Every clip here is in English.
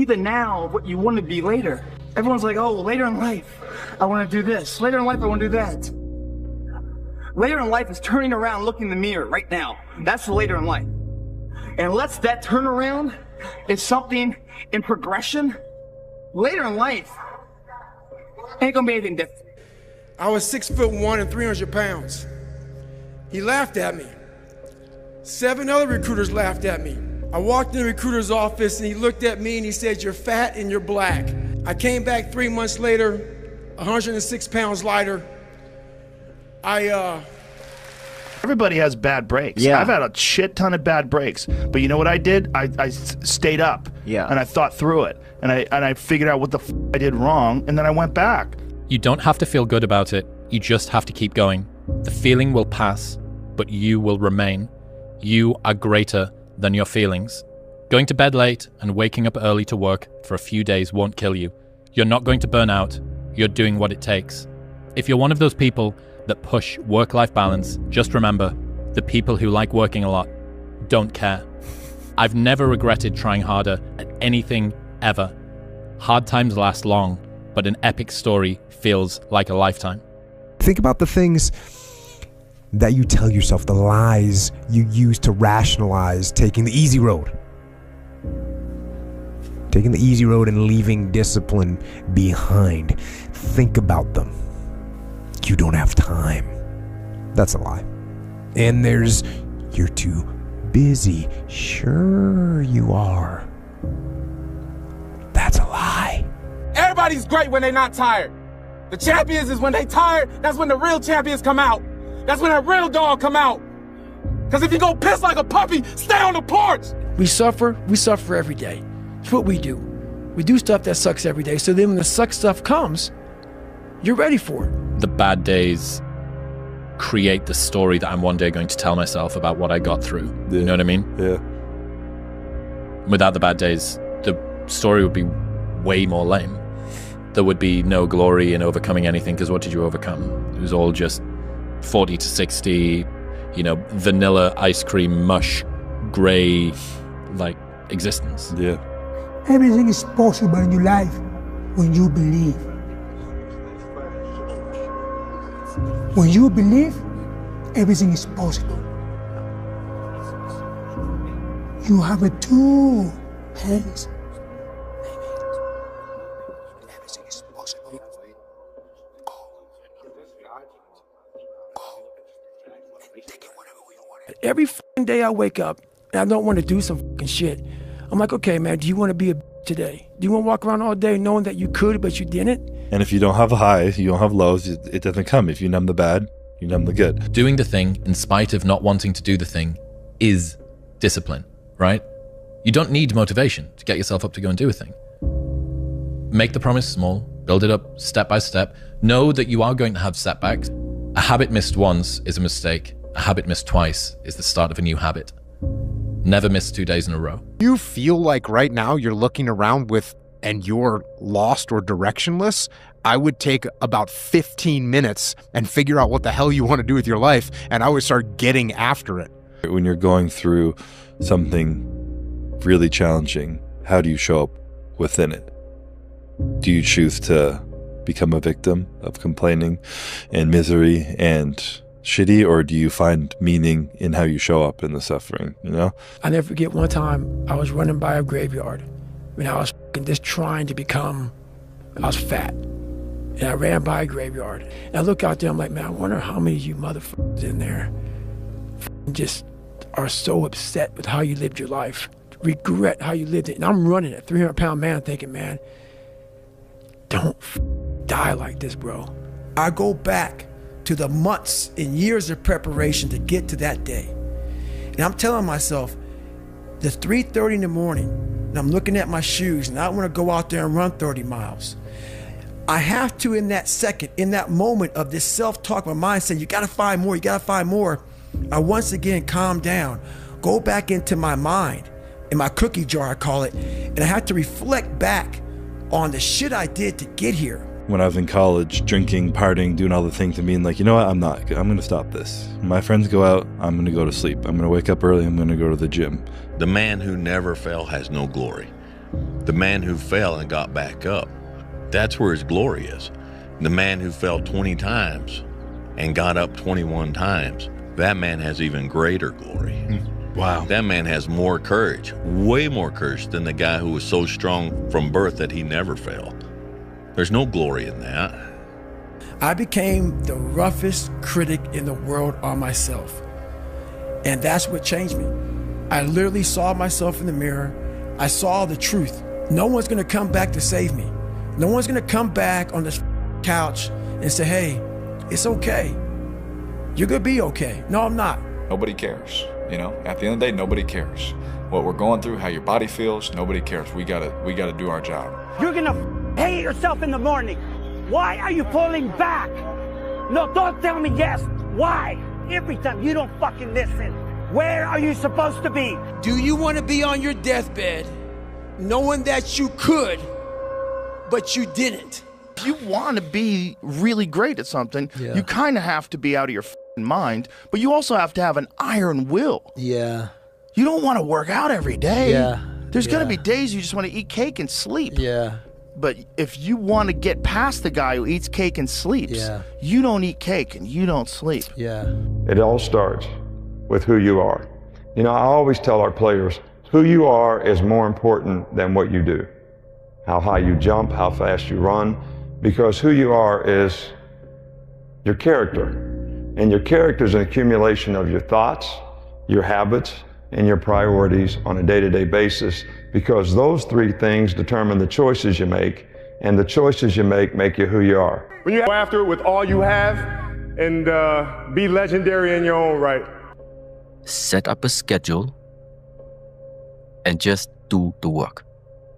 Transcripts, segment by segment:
be the now of what you want to be later. Everyone's like, oh, later in life, I want to do this. Later in life, I want to do that. Later in life is turning around, looking in the mirror right now. That's the later in life. And unless that turnaround is something in progression, later in life ain't gonna be anything different. I was 6'1" and 300 pounds. He laughed at me. 7 other recruiters laughed at me. I walked in the recruiter's office and he looked at me and he said, "You're fat and you're black." I came back 3 months later, 106 pounds lighter. Everybody has bad breaks. Yeah. I've had a shit ton of bad breaks. But you know what I did? I stayed up. Yeah. And I thought through it. And I figured out what the I did wrong. And then I went back. You don't have to feel good about it. You just have to keep going. The feeling will pass, but you will remain. You are greater than your feelings. Going to bed late and waking up early to work for a few days won't kill you. You're not going to burn out. You're doing what it takes. If you're one of those people that push work-life balance, just remember, the people who like working a lot don't care. I've never regretted trying harder at anything ever. Hard times last long, but an epic story feels like a lifetime. Think about the things that you tell yourself, the lies you use to rationalize taking the easy road. Taking the easy road and leaving discipline behind. Think about them. You don't have time. That's a lie. And there's, you're too busy. Sure you are. That's a lie. Everybody's great when they're not tired. The champions is when they tired, that's when the real champions come out. That's when that real dog come out. Because if you go piss like a puppy, stay on the porch. We suffer every day. It's what we do. We do stuff that sucks every day, so then when the suck stuff comes, you're ready for it. The bad days create the story that I'm one day going to tell myself about what I got through. Yeah. You know what I mean? Yeah. Without the bad days, the story would be way more lame. There would be no glory in overcoming anything, because what did you overcome? It was all just 40 to 60, vanilla ice cream mush, gray, existence. Yeah. Everything is possible in your life when you believe. When you believe, everything is possible. You have 2 hands. Everything is possible. Go. And take it whatever you want. Every f***ing day I wake up and I don't want to do some f***ing shit. I'm like, okay, man, do you want to be a today? Do you want to walk around all day knowing that you could, but you didn't? And if you don't have highs, you don't have lows, it doesn't come. If you numb the bad, you numb the good. Doing the thing in spite of not wanting to do the thing is discipline, right? You don't need motivation to get yourself up to go and do a thing. Make the promise small, build it up step by step. Know that you are going to have setbacks. A habit missed once is a mistake. A habit missed twice is the start of a new habit. Never miss 2 days in a row. You feel like right now you're looking around and you're lost or directionless, I would take about 15 minutes and figure out what the hell you want to do with your life, and I would start getting after it. When you're going through something really challenging, how do you show up within it? Do you choose to become a victim of complaining and misery and shitty, or do you find meaning in how you show up in the suffering, I never forget one time I was running by a graveyard when I was just trying to become, I was fat. And I ran by a graveyard. And I look out there, I'm like, man, I wonder how many of you motherfuckers in there just are so upset with how you lived your life, regret how you lived it. And I'm running a 300-pound man thinking, man, don't die like this, bro. I go back to the months and years of preparation to get to that day. And I'm telling myself, it's 3:30 in the morning, and I'm looking at my shoes, and I want to go out there and run 30 miles. I have to, in that second, in that moment of this self-talk, my mind saying, you gotta find more, I once again calm down, go back into my mind, in my cookie jar, I call it, and I have to reflect back on the shit I did to get here. When I was in college, drinking, partying, doing all the things and being like, you know what, I'm going to stop this. When my friends go out, I'm going to go to sleep. I'm going to wake up early, I'm going to go to the gym. The man who never fell has no glory. The man who fell and got back up, that's where his glory is. The man who fell 20 times and got up 21 times, that man has even greater glory. Wow. That man has more courage, way more courage than the guy who was so strong from birth that he never fell. There's no glory in that. I became the roughest critic in the world on myself. And that's what changed me. I literally saw myself in the mirror. I saw the truth. No one's gonna come back to save me. No one's gonna come back on this couch and say, hey, it's okay. You're gonna be okay. No, I'm not. Nobody cares. You know, at the end of the day, nobody cares. What we're going through, how your body feels, nobody cares. We gotta do our job. You're gonna hate yourself in the morning. Why are you pulling back? No, don't tell me yes. Why? Every time you don't fucking listen. Where are you supposed to be? Do you want to be on your deathbed knowing that you could, but you didn't? If you want to be really great at something, you kind of have to be out of your mind, but you also have to have an iron will. Yeah. You don't want to work out every day. Yeah. There's going to be days you just want to eat cake and sleep. Yeah. But if you want to get past the guy who eats cake and sleeps, you don't eat cake and you don't sleep. Yeah. It all starts with who you are. You know, I always tell our players, who you are is more important than what you do. How high you jump, how fast you run, because who you are is your character. And your character is an accumulation of your thoughts, your habits, and your priorities on a day-to-day basis, because those three things determine the choices you make, and the choices you make you who you are. When you go after it with all you have and be legendary in your own right. Set up a schedule and just do the work.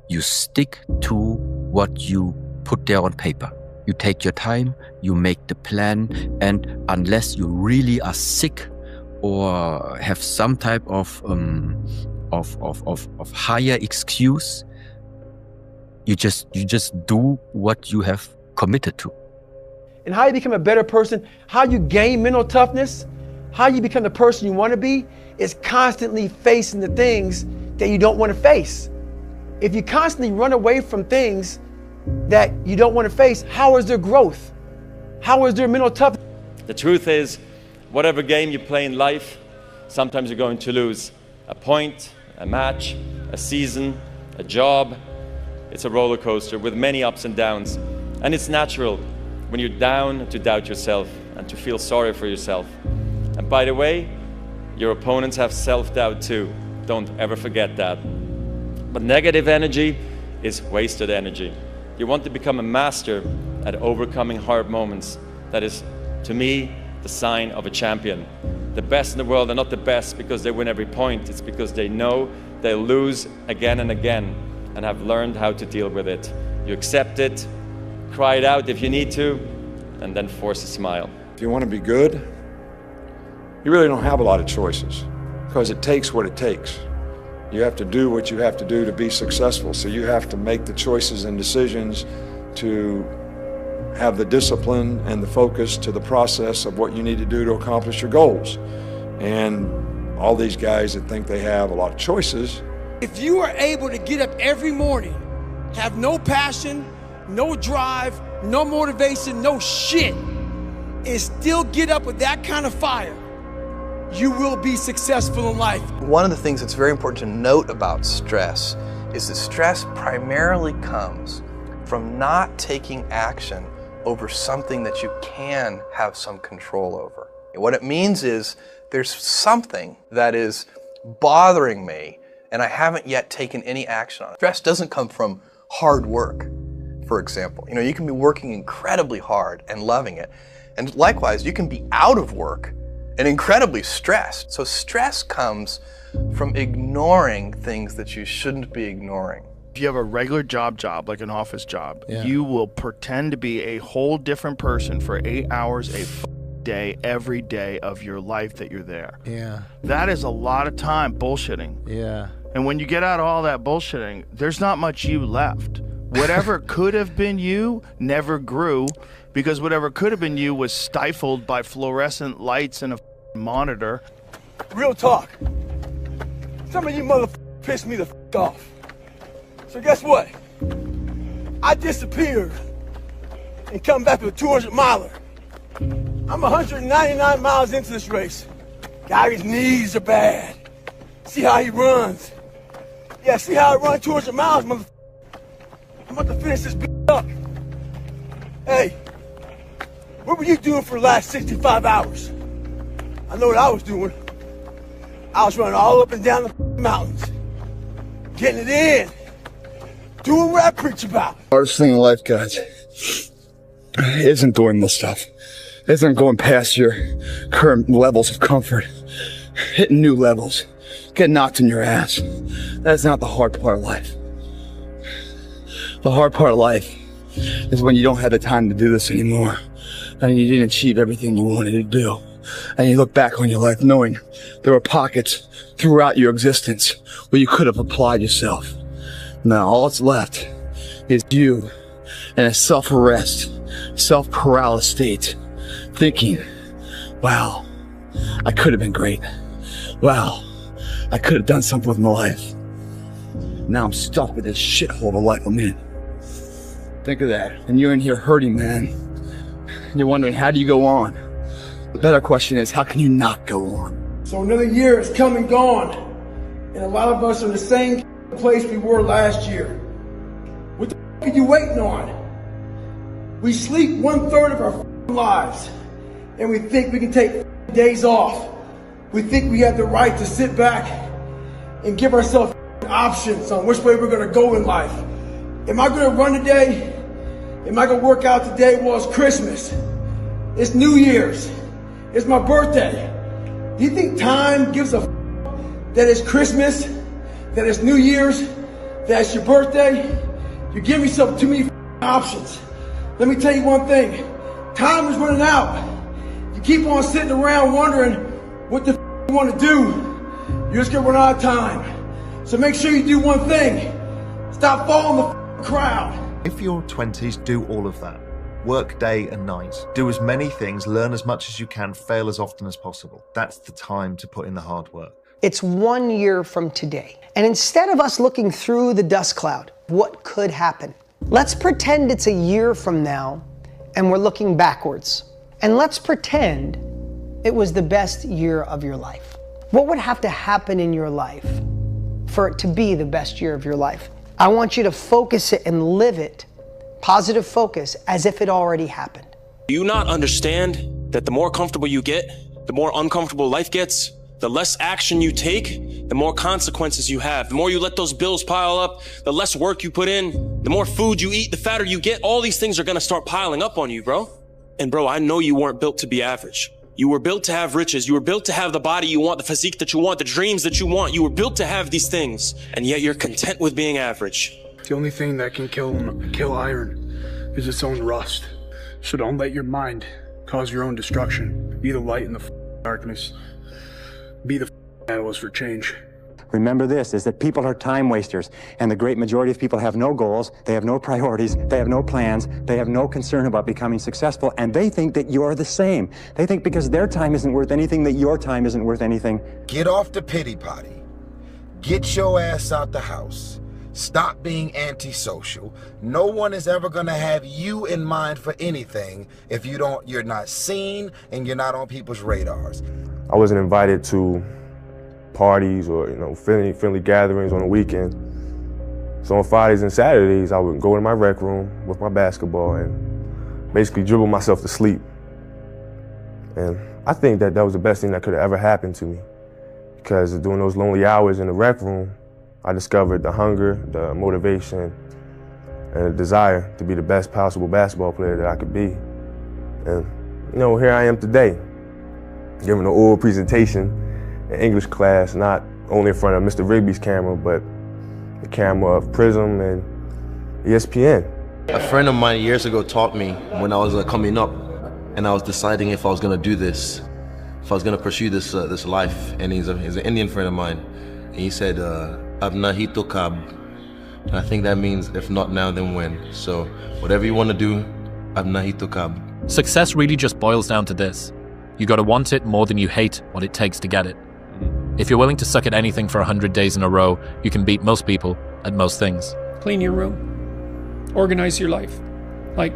You stick to what you put there on paper. You take your time, you make the plan, and unless you really are sick or have some type of higher excuse, you just do what you have committed to. And how you become a better person, how you gain mental toughness, how you become the person you want to be, is constantly facing the things that you don't want to face. If you constantly run away from things that you don't want to face, how is there growth? How is there mental toughness? The truth is, whatever game you play in life, sometimes you're going to lose. A point, a match, a season, a job. It's a roller coaster with many ups and downs. And it's natural when you're down to doubt yourself and to feel sorry for yourself. And by the way, your opponents have self-doubt too. Don't ever forget that. But negative energy is wasted energy. You want to become a master at overcoming hard moments. That is, to me, the sign of a champion. The best in the world are not the best because they win every point. It's because they know they'll lose again and again and have learned how to deal with it. You accept it, cry it out if you need to, and then force a smile. If you want to be good, you really don't have a lot of choices because it takes what it takes. You have to do what you have to do to be successful. So you have to make the choices and decisions to have the discipline and the focus to the process of what you need to do to accomplish your goals. And all these guys that think they have a lot of choices. If you are able to get up every morning, have no passion, no drive, no motivation, no shit, and still get up with that kind of fire, you will be successful in life. One of the things that's very important to note about stress is that stress primarily comes from not taking action over something that you can have some control over. What it means is there's something that is bothering me and I haven't yet taken any action on it. Stress doesn't come from hard work, for example. You know, you can be working incredibly hard and loving it. And likewise, you can be out of work and incredibly stressed. So stress comes from ignoring things that you shouldn't be ignoring. If you have a regular job like an office job, you will pretend to be a whole different person for 8 hours a day, every day of your life that you're there. Yeah. That is a lot of time bullshitting. Yeah. And when you get out of all that bullshitting, there's not much you left. Whatever could have been you never grew, because whatever could have been you was stifled by fluorescent lights and a monitor. Real talk. Some of you motherfuckers pissed me the off. So guess what? I disappeared and come back with a 200 miler. I'm 199 miles into this race. Gary's knees are bad. See how he runs. Yeah, see how I run 200 miles, motherfucker. I'm about to finish this bitch up. Hey, what were you doing for the last 65 hours? I know what I was doing. I was running all up and down the mountains, getting it in, doing what I preach about. Hardest thing in life, guys, isn't doing this stuff. Isn't going past your current levels of comfort, hitting new levels, getting knocked in your ass. That's not the hard part of life. The hard part of life is when you don't have the time to do this anymore, and you didn't achieve everything you wanted to do. And you look back on your life knowing there were pockets throughout your existence where you could have applied yourself. Now all that's left is you in a self-arrest, self-paralysis state, thinking, wow, I could have been great. Wow, I could have done something with my life. Now I'm stuck with this shithole of a life I'm in. Think of that. And you're in here hurting, man. And you're wondering, how do you go on? The better question is, how can you not go on? So another year has come and gone, and a lot of us are in the same place we were last year. What the f are you waiting on? We sleep 1/3 of our lives, and we think we can take days off. We think we have the right to sit back and give ourselves options on which way we're gonna go in life. Am I gonna run today? Am I gonna work out today? Well, it's Christmas. It's New Year's. It's my birthday. Do you think time gives a that it's Christmas, that it's New Year's, that it's your birthday? You give yourself too many options. Let me tell you one thing. Time is running out. You keep on sitting around wondering what the you want to do. You're just gonna run out of time. So make sure you do one thing. Stop following the crowd. If your 20s, do all of that. Work day and night. Do as many things, learn as much as you can, fail as often as possible. That's the time to put in the hard work. It's 1 year from today. And instead of us looking through the dust cloud, what could happen? Let's pretend it's a year from now and we're looking backwards. And let's pretend it was the best year of your life. What would have to happen in your life for it to be the best year of your life? I want you to focus it and live it, positive focus, as if it already happened. Do you not understand that the more comfortable you get, the more uncomfortable life gets? The less action you take, the more consequences you have. The more you let those bills pile up, the less work you put in, the more food you eat, the fatter you get. All these things are gonna start piling up on you, bro. And bro, I know you weren't built to be average. You were built to have riches. You were built to have the body you want, the physique that you want, the dreams that you want. You were built to have these things, and yet you're content with being average. The only thing that can kill iron is its own rust. So don't let your mind cause your own destruction. Be the light in the darkness. Be the catalyst for change. Remember this, is that people are time wasters, and the great majority of people have no goals, they have no priorities, they have no plans, they have no concern about becoming successful, and they think that you're the same. They think because their time isn't worth anything, that your time isn't worth anything. Get off the pity potty. Get your ass out the house. Stop being antisocial. No one is ever gonna have you in mind for anything if you're not seen and you're not on people's radars. I wasn't invited to parties or friendly gatherings on the weekend. So on Fridays and Saturdays, I would go in my rec room with my basketball and basically dribble myself to sleep. And I think that was the best thing that could have ever happened to me, because during those lonely hours in the rec room, I discovered the hunger, the motivation, and the desire to be the best possible basketball player that I could be. And here I am today, giving an oral presentation in English class, not only in front of Mr. Rigby's camera, but the camera of Prism and ESPN. A friend of mine years ago taught me when I was coming up, and I was deciding if I was gonna do this, if I was gonna pursue this life. And he's an Indian friend of mine, and he said, "Ab nahi to kab," and I think that means if not now, then when. So whatever you want to do, ab nahi to kab. Success really just boils down to this: you gotta want it more than you hate what it takes to get it. If you're willing to suck at anything for 100 days in a row, you can beat most people at most things. clean your room, organize your life. Like,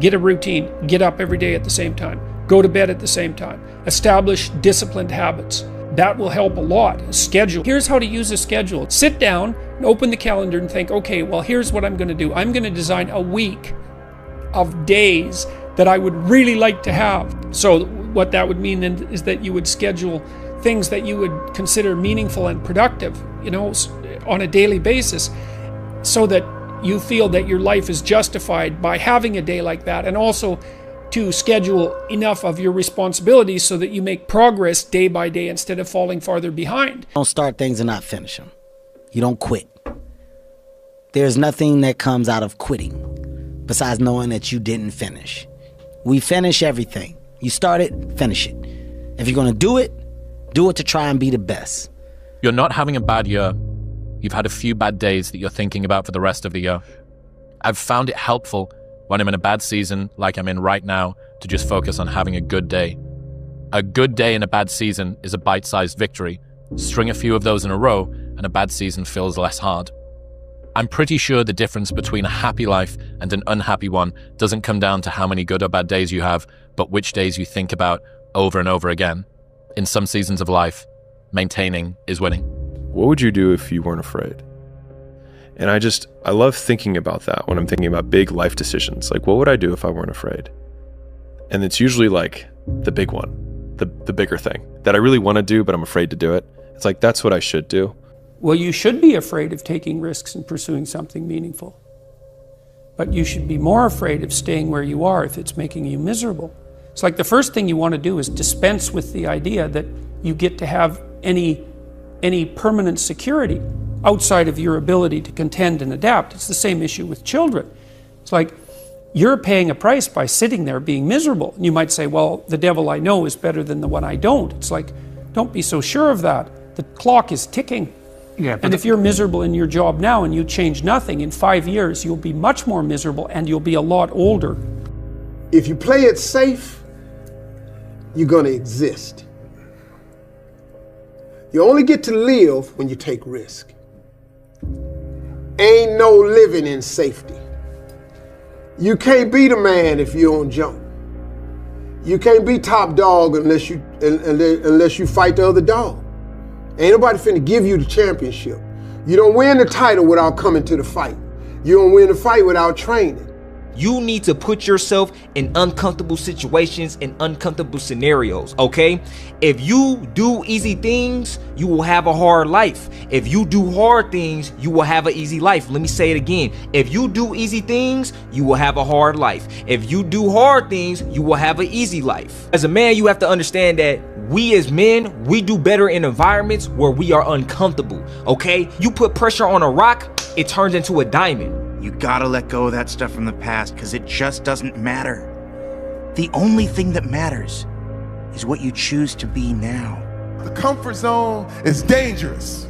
get a routine, get up every day at the same time, go to bed at the same time, establish disciplined habits. That will help a lot. A schedule. Here's how to use a schedule. Sit down and open the calendar and think, okay, well, here's what I'm going to do. I'm going to design a week of days that I would really like to have. So what that would mean then is that you would schedule things that you would consider meaningful and productive, you know, on a daily basis, so that you feel that your life is justified by having a day like that, and also to schedule enough of your responsibilities so that you make progress day by day instead of falling farther behind. Don't start things and not finish them. You don't quit. There's nothing that comes out of quitting besides knowing that you didn't finish. We finish everything. You start it, finish it. If you're going to do it to try and be the best. You're not having a bad year. You've had a few bad days that you're thinking about for the rest of the year. I've found it helpful when I'm in a bad season, like I'm in right now, to just focus on having a good day. A good day in a bad season is a bite-sized victory. String a few of those in a row, and a bad season feels less hard. I'm pretty sure the difference between a happy life and an unhappy one doesn't come down to how many good or bad days you have, but which days you think about over and over again. In some seasons of life, maintaining is winning. What would you do if you weren't afraid? And I love thinking about that when I'm thinking about big life decisions. Like, what would I do if I weren't afraid? And it's usually like the big one, the bigger thing that I really want to do, but I'm afraid to do it. It's like, that's what I should do. Well, you should be afraid of taking risks and pursuing something meaningful. But you should be more afraid of staying where you are if it's making you miserable. It's like the first thing you want to do is dispense with the idea that you get to have any permanent security outside of your ability to contend and adapt. It's the same issue with children. It's like you're paying a price by sitting there being miserable. And you might say, well, the devil I know is better than the one I don't. It's like, don't be so sure of that. The clock is ticking. Yeah, and if you're miserable in your job now and you change nothing, in 5 years you'll be much more miserable and you'll be a lot older. If you play it safe, you're going to exist. You only get to live when you take risk. Ain't no living in safety. You can't be the man if you don't jump. You can't be top dog unless you fight the other dog. Ain't nobody finna give you the championship. You don't win the title without coming to the fight. You don't win the fight without training. You need to put yourself in uncomfortable situations and uncomfortable scenarios, okay? If you do easy things, you will have a hard life. If you do hard things, you will have an easy life. Let me say it again. If you do easy things, you will have a hard life. If you do hard things, you will have an easy life. As a man, you have to understand that we as men, we do better in environments where we are uncomfortable, okay? You put pressure on a rock, it turns into a diamond. You gotta let go of that stuff from the past because it just doesn't matter. The only thing that matters is what you choose to be now. The comfort zone is dangerous.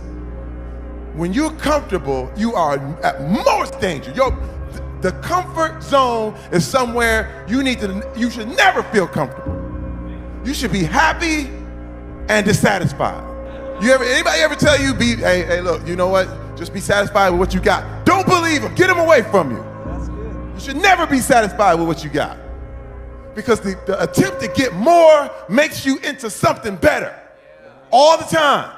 When you're comfortable, you are at most danger. The comfort zone is somewhere you should never feel comfortable. You should be happy and dissatisfied. Anybody ever tell you, hey, look, you know what? Just be satisfied with what you got. Don't believe them. Get them away from you. That's good. You should never be satisfied with what you got. Because the attempt to get more makes you into something better. All the time.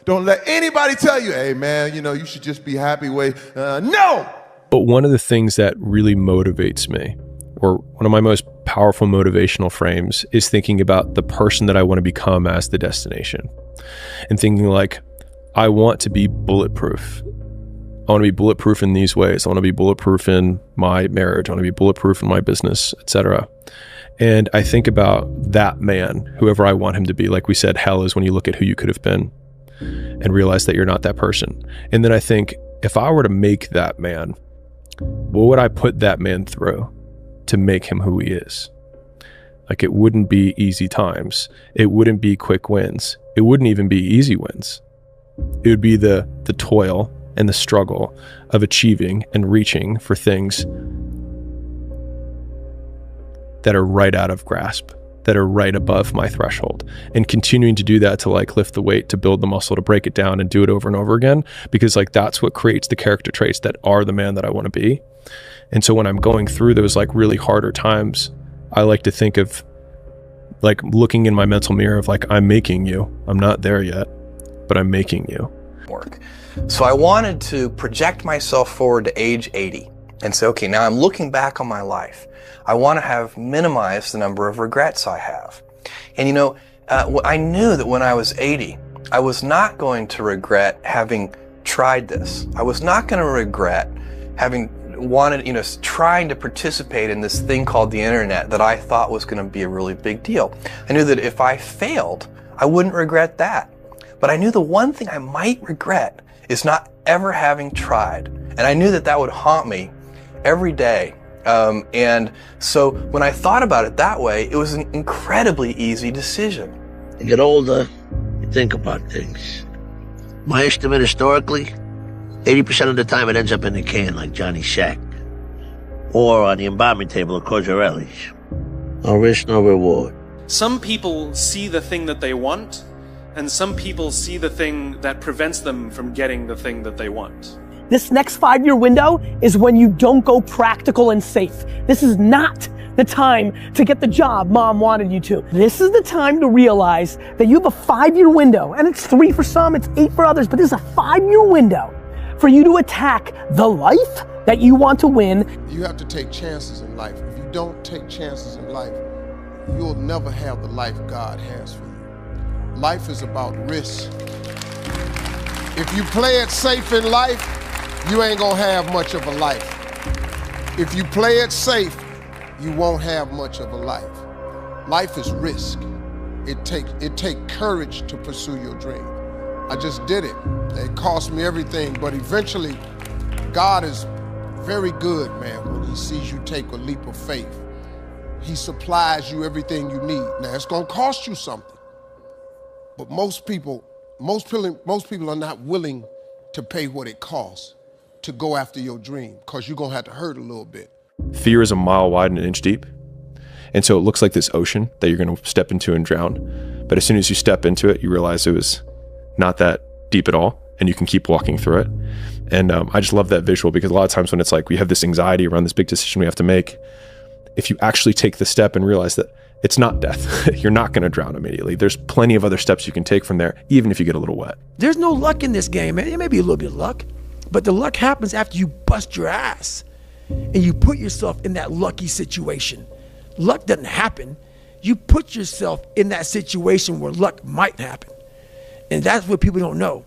Don't let anybody tell you, hey man, you should just be happy with, no! But one of the things that really motivates me, or one of my most powerful motivational frames, is thinking about the person that I want to become as the destination. And thinking like, I want to be bulletproof. I want to be bulletproof in these ways. I want to be bulletproof in my marriage. I want to be bulletproof in my business, etc. And I think about that man, whoever I want him to be. Like we said, hell is when you look at who you could have been and realize that you're not that person. And then I think, if I were to make that man, what would I put that man through to make him who he is? Like, it wouldn't be easy times. It wouldn't be quick wins. It wouldn't even be easy wins. It would be the toil and the struggle of achieving and reaching for things that are right out of grasp that are right above my threshold, and continuing to do that to like lift the weight, to build the muscle, to break it down and do it over and over again, because like that's what creates the character traits that are the man that I want to be. And so when I'm going through those like really harder times, I like to think of like looking in my mental mirror of like, I'm making you. I'm not there yet, but I'm making you. Work. So I wanted to project myself forward to age 80 and say, okay, now I'm looking back on my life. I want to have minimized the number of regrets I have. And you know, I knew that when I was 80, I was not going to regret having tried this. I was not going to regret having wanted, trying to participate in this thing called the internet that I thought was going to be a really big deal. I knew that if I failed, I wouldn't regret that. But I knew the one thing I might regret is not ever having tried. And I knew that that would haunt me every day. And so when I thought about it that way, it was an incredibly easy decision. You get older, you think about things. My estimate historically, 80% of the time it ends up in the can like Johnny Shack. Or on the embalming table at Cozzarelli's. No risk, no reward. Some people see the thing that they want, and some people see the thing that prevents them from getting the thing that they want. This next 5-year window is when you don't go practical and safe. This is not the time to get the job mom wanted you to. This is the time to realize that you have a 5-year window, and it's 3 for some, it's 8 for others, but this is a 5-year window for you to attack the life that you want to win. You have to take chances in life. If you don't take chances in life, you'll never have the life God has for you. Life is about risk. If you play it safe in life, you ain't gonna have much of a life. If you play it safe, you won't have much of a life. Life is risk. It takes courage to pursue your dream. I just did it. It cost me everything, but eventually, God is very good, man, when he sees you take a leap of faith. He supplies you everything you need. Now, it's gonna cost you something, but most people are not willing to pay what it costs to go after your dream, because you're gonna have to hurt a little bit. Fear is a mile wide and an inch deep. And so it looks like this ocean that you're going to step into and drown. But as soon as you step into it, you realize it was not that deep at all, and you can keep walking through it. And I just love that visual, because a lot of times when it's like we have this anxiety around this big decision we have to make, if you actually take the step and realize that it's not death, you're not going to drown immediately. There's plenty of other steps you can take from there, even if you get a little wet. There's no luck in this game, man. It may be a little bit of luck, but the luck happens after you bust your ass and you put yourself in that lucky situation. Luck doesn't happen. You put yourself in that situation where luck might happen. And that's what people don't know.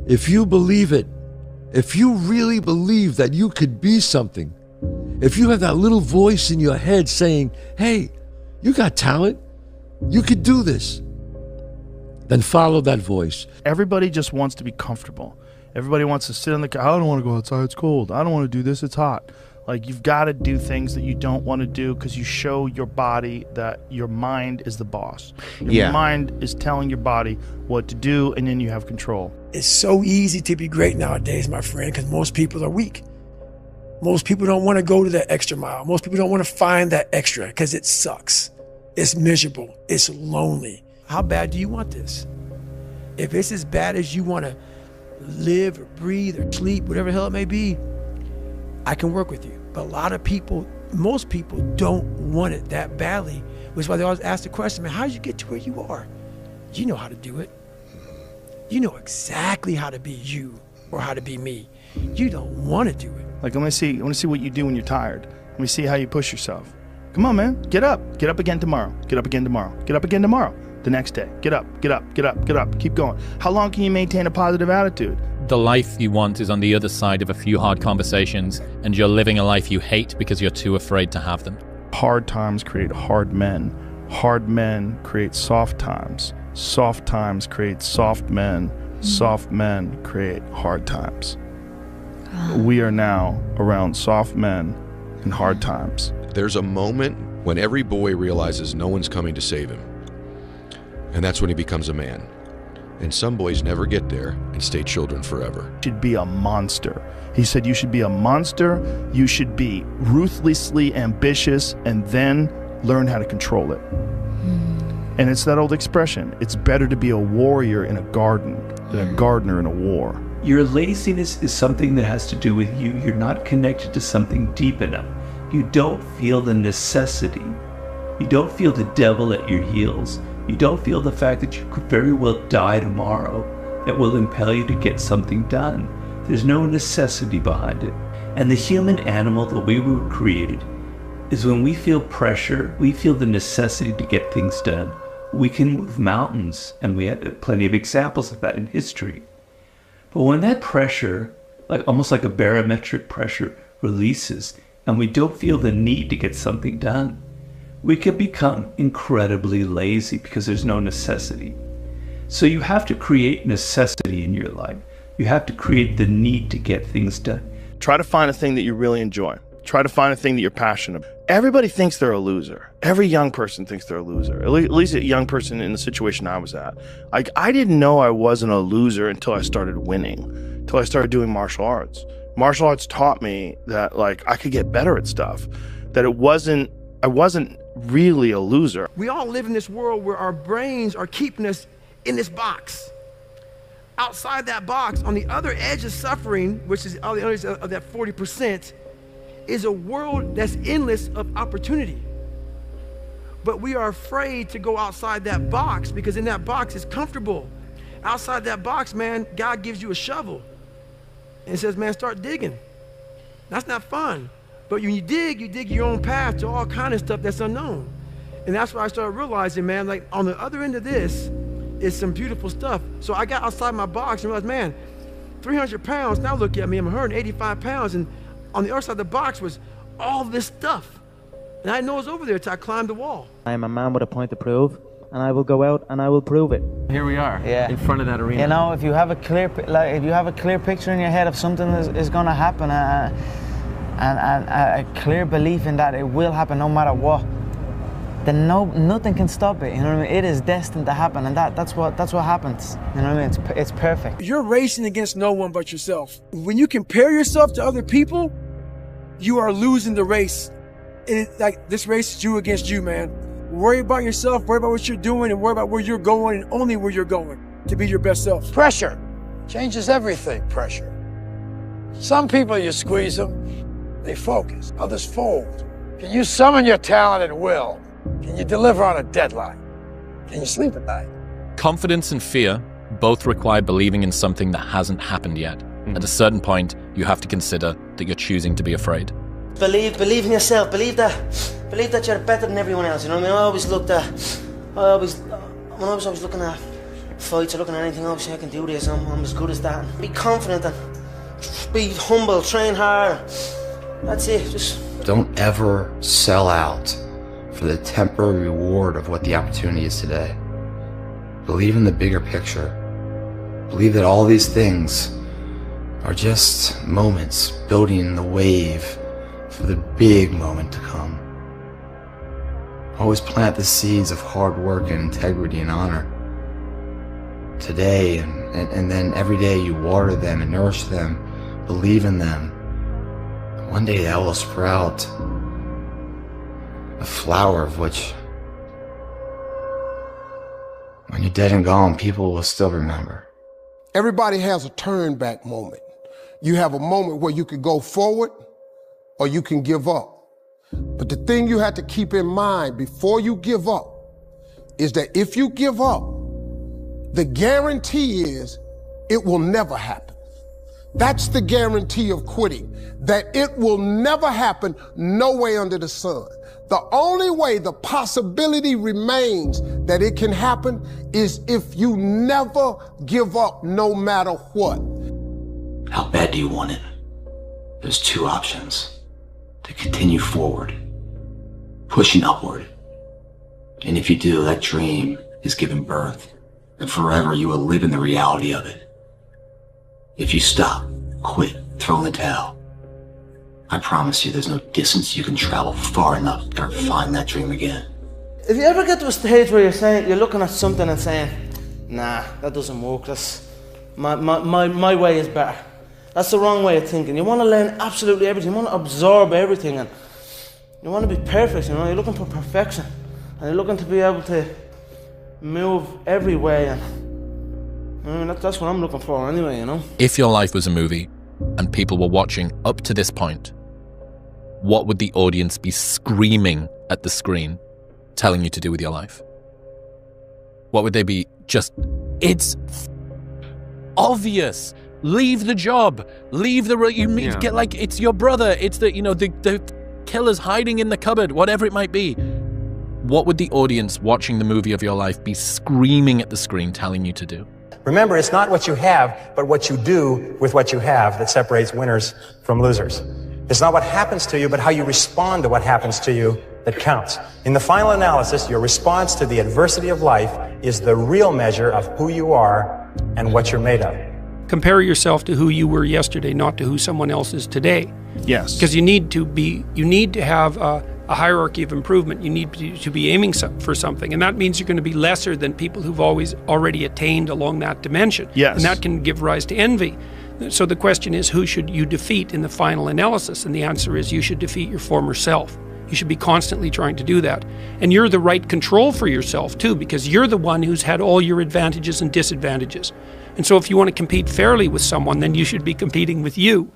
If you believe it, if you really believe that you could be something, if you have that little voice in your head saying, hey, you got talent, you could do this, then follow that voice. Everybody just wants to be comfortable. Everybody wants to sit in the car. I don't want to go outside, it's cold. I don't want to do this, it's hot. Like, you've got to do things that you don't want to do because you show your body that your mind is the boss. Your mind is telling your body what to do, and then you have control. It's so easy to be great nowadays, my friend, because most people are weak. Most people don't want to go to that extra mile. Most people don't want to find that extra because it sucks. It's miserable. It's lonely. How bad do you want this? If it's as bad as you want to live or breathe or sleep, whatever the hell it may be, I can work with you. But a lot of people, most people don't want it that badly, which is why they always ask the question, man, how did you get to where you are? You know how to do it. You know exactly how to be you or how to be me. You don't want to do it. Like, I want to see what you do when you're tired. Let me see how you push yourself. Come on, man, get up again tomorrow, get up again tomorrow, get up again tomorrow. The next day, get up, keep going. How long can you maintain a positive attitude? The life you want is on the other side of a few hard conversations, and you're living a life you hate because you're too afraid to have them. Hard times create hard men. Hard men create soft times. Soft times create soft men. Soft men create hard times. We are now around soft men and hard times. There's a moment when every boy realizes no one's coming to save him. And that's when he becomes a man. And some boys never get there and stay children forever. You should be a monster. He said you should be a monster, you should be ruthlessly ambitious, and then learn how to control it. And it's that old expression, it's better to be a warrior in a garden than a gardener in a war. Your laziness is something that has to do with you. You're not connected to something deep enough. You don't feel the necessity. You don't feel the devil at your heels. You don't feel the fact that you could very well die tomorrow that will impel you to get something done. There's no necessity behind it. And the human animal, the way we were created, is when we feel pressure, we feel the necessity to get things done. We can move mountains, and we had plenty of examples of that in history. But when that pressure, almost like a barometric pressure, releases, and we don't feel the need to get something done, we can become incredibly lazy because there's no necessity. So you have to create necessity in your life. You have to create the need to get things done. Try to find a thing that you really enjoy. Try to find a thing that you're passionate about. Everybody thinks they're a loser. Every young person thinks they're a loser. At least a young person in the situation I was at. I didn't know I wasn't a loser until I started winning, until I started doing martial arts. Martial arts taught me that I could get better at stuff, that I wasn't really a loser. We all live in this world where our brains are keeping us in this box. Outside that box, on the other edge of suffering, which is on the other edge of that 40%, is a world that's endless of opportunity. But we are afraid to go outside that box because in that box it's comfortable. Outside that box, man, God gives you a shovel and says, man, start digging. That's not fun. But when you dig your own path to all kind of stuff that's unknown. And that's why I started realizing, man, on the other end of this is some beautiful stuff. So I got outside my box and realized, man, 300 pounds, now look at me, I'm 185 pounds, and on the other side of the box was all this stuff. And I didn't know it was over there until I climbed the wall. I am a man with a point to prove, and I will go out and I will prove it. Here we are, in front of that arena. You know, if you have a clear, picture in your head of something is going to happen, and a clear belief in that it will happen no matter what, then nothing can stop it. You know what I mean? It is destined to happen, and that's what happens. You know what I mean? It's perfect. You're racing against no one but yourself. When you compare yourself to other people, you are losing the race. And this race is you against you, man. Worry about yourself, worry about what you're doing, and worry about where you're going, and only where you're going to be your best self. Pressure changes everything, pressure. Some people, you squeeze them, they focus, others fold. Can you summon your talent at will? Can you deliver on a deadline? Can you sleep at night? Confidence and fear both require believing in something that hasn't happened yet. At a certain point, you have to consider that you're choosing to be afraid. Believe in yourself. Believe that you're better than everyone else. You know what I mean? When I was looking at fights or looking at anything, obviously I can do this. I'm as good as that. Be confident and be humble. Train hard. That's it. Just don't ever sell out for the temporary reward of what the opportunity is today. Believe in the bigger picture. Believe that all these things are just moments building the wave for the big moment to come. Always plant the seeds of hard work and integrity and honor. Today and then every day you water them and nourish them, believe in them. One day that will sprout a flower of which, when you're dead and gone, people will still remember. Everybody has a turn back moment. You have a moment where you could go forward or you can give up. But the thing you have to keep in mind before you give up is that if you give up, the guarantee is it will never happen. That's the guarantee of quitting, that it will never happen no way under the sun. The only way the possibility remains that it can happen is if you never give up no matter what. How bad do you want it? There's two options. To continue forward, pushing upward. And if you do, that dream is given birth, and forever you will live in the reality of it. If you stop, quit, throw in the towel, I promise you there's no distance you can travel far enough to find that dream again. if you ever get to a stage where you're looking at something and saying, nah, that doesn't work, that's my way is better. That's the wrong way of thinking. You want to learn absolutely everything. You want to absorb everything. And You want to be perfect, you know, you're looking for perfection. And you're looking to be able to move every way. And I mean, that's what I'm looking for anyway, you know. If your life was a movie and people were watching up to this point, what would the audience be screaming at the screen, telling you to do with your life? What would they be just, it's obvious. Leave the job. Leave the, get like, it's your brother. It's the, you know, the killer's hiding in the cupboard, whatever it might be. What would the audience watching the movie of your life be screaming at the screen, telling you to do? Remember, it's not what you have, but what you do with what you have that separates winners from losers. It's not what happens to you, but how you respond to what happens to you that counts. In the final analysis, your response to the adversity of life is the real measure of who you are and what you're made of. Compare yourself to who you were yesterday, not to who someone else is today. Yes. Because you need to have a hierarchy of improvement. You need to be aiming for something, and that means you're going to be lesser than people who've already attained along that dimension. Yes. And that can give rise to envy. So the question is, who should you defeat in the final analysis? And the answer is, you should defeat your former self. You should be constantly trying to do that. And you're the right control for yourself too, because you're the one who's had all your advantages and disadvantages. And so if you want to compete fairly with someone, then you should be competing with you.